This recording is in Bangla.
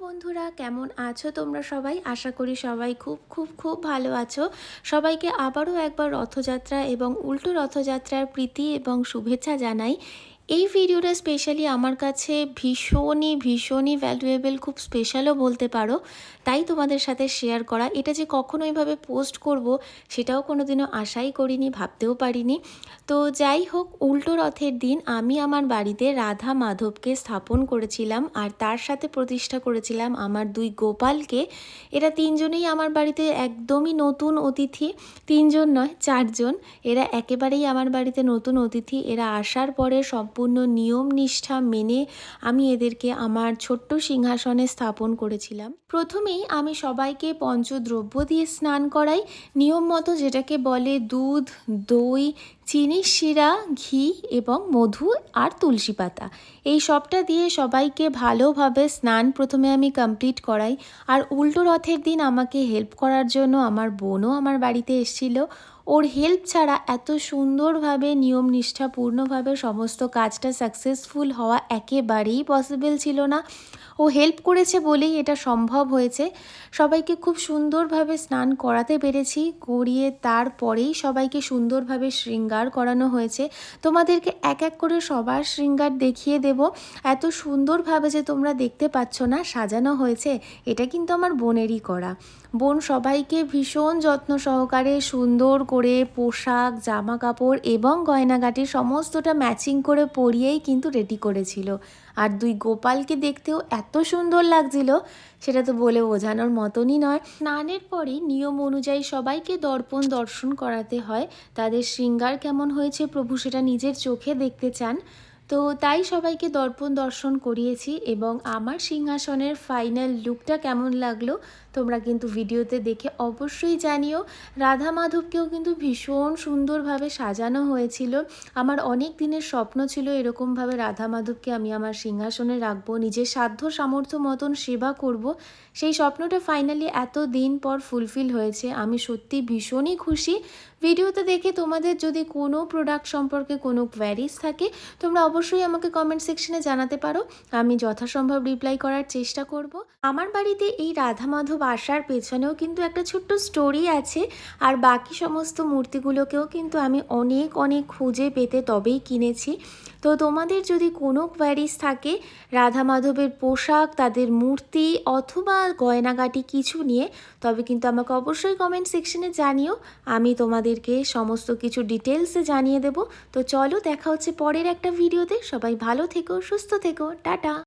বন্ধুরা, কেমন আছো তোমরা সবাই? আশা করি সবাই খুব খুব খুব ভালো আছো। সবাইকে আবারও একবার রথযাত্রা এবং উল্টো রথযাত্রার প্রীতি এবং শুভেচ্ছা জানাই। এই ভিডিওটা স্পেশালি আমার কাছে ভীষণই ভ্যালুয়েবল, খুব স্পেশালও বলতে পারো। তাই তোমাদের সাথে শেয়ার করা। এটা যে কখনো এইভাবে পোস্ট করব সেটাও কোনোদিনও আশাই করিনি, ভাবতেও পারিনি। তো যাই হোক, উল্টো রথের দিন আমি আমার বাড়িতে রাধা মাধবকে স্থাপন করেছিলাম আর তার সাথে প্রতিষ্ঠা করেছিলাম আমার দুই গোপালকে। এরা তিনজনেই আমার বাড়িতে একদমই নতুন অতিথি। তিনজন নয়, চারজন। এরা একেবারেই আমার বাড়িতে নতুন অতিথি। এরা আসার পরে সম্পূর্ণ নিয়ম নিষ্ঠা মেনে আমি এদেরকে আমার ছোট্ট সিংহাসনে স্থাপন করেছিলাম। প্রথমেই আমি সবাইকে পঞ্চদ্রব্য দিয়ে স্নান করাই, নিয়ম মতো, যেটাকে বলে দুধ, দই, চিনির শিরা, ঘি এবং মধু আর তুলসী পাতা। এই সবটা দিয়ে সবাইকে ভালোভাবে স্নান প্রথমে আমি কমপ্লিট করাই। আর উল্টো রথের দিন আমাকে হেল্প করার জন্য আমার বোনও আমার বাড়িতে এসেছিল। ওর হেল্প ছাড়া এত সুন্দরভাবে নিয়ম নিষ্ঠাপূর্ণভাবে সমস্ত কাজটা সাকসেসফুল হওয়া একেবারেই পসিবল ছিল না। ও হেল্প করেছে বলেই এটা সম্ভব হয়েছে। সবাইকে খুব সুন্দরভাবে স্নান করাতে পেরেছি, করিয়ে তারপরেই সবাইকে সুন্দরভাবে শৃঙ্গার করানো হয়েছে। তোমাদেরকে এক এক করে সবার শৃঙ্গার দেখিয়ে দেব। এত সুন্দরভাবে যে তোমরা দেখতে পাচ্ছ না সাজানো হয়েছে, এটা কিন্তু আমার বোনেরই করা। বোন সবাইকে ভীষণ যত্ন সহকারে সুন্দর করে পোশাক, জামা কাপড় এবং গয়নাগাটি সমস্তটা ম্যাচিং করে পরিয়েই কিন্তু রেডি করেছিল। আর দুই গোপালকে দেখতেও এত সুন্দর লাগছিল, সেটা তো বলে বোঝানোর মতনই নয়। স্নানের পরে নিয়ম অনুযায়ী সবাইকে দর্পণ দর্শন করাতে হয়। তাদের শৃঙ্গার কেমন হয়েছে প্রভু সেটা নিজের চোখে দেখতে চান। তো তাই সবাইকে দর্পণ দর্শন করিয়েছি এবং আমার সিংহাসনের ফাইনাল লুকটা কেমন লাগলো তোমরা কিন্তু ভিডিওতে দেখে অবশ্যই জানিও। রাধা মাধবকেও কিন্তু ভীষণ সুন্দরভাবে সাজানো হয়েছিল। আমার অনেক দিনের স্বপ্ন ছিল এরকমভাবে রাধা মাধবকে আমি আমার সিংহাসনে রাখবো, নিজের সাধ্য সামর্থ্য মতন সেবা করব। সেই স্বপ্নটা ফাইনালি এত দিন পর ফুলফিল হয়েছে। আমি সত্যি ভীষণই খুশি। ভিডিওতে দেখে তোমাদের যদি কোনো প্রোডাক্ট সম্পর্কে কোনো কোয়ারিজ থাকে তোমরা অবশ্যই আমাকে কমেন্ট সেকশনে জানাতে পারো। আমি যথাসম্ভব রিপ্লাই করার চেষ্টা করব। আমার বাড়িতে এই রাধা মাধব আসার পেছনেও কিন্তু একটা ছোট্ট স্টোরি আছে। আর বাকি সমস্ত মূর্তিগুলোকেও কিন্তু আমি অনেক খুঁজে পেতে তবেই কিনেছি। তো তোমাদের যদি কোনো কোয়ারিজ থাকে রাধা মাধবের পোশাক, তাদের মূর্তি অথবা গয়নাগাটি কিছু নিয়ে, তবে কিন্তু আমাকে অবশ্যই কমেন্ট সেকশনে জানিও। আমি তোমাদেরকে সমস্ত কিছু ডিটেলসে জানিয়ে দেব। তো চলো, দেখা হচ্ছে পরের একটা ভিডিওতে। সবাই ভালো থেকো, সুস্থ থেকো, টাটা।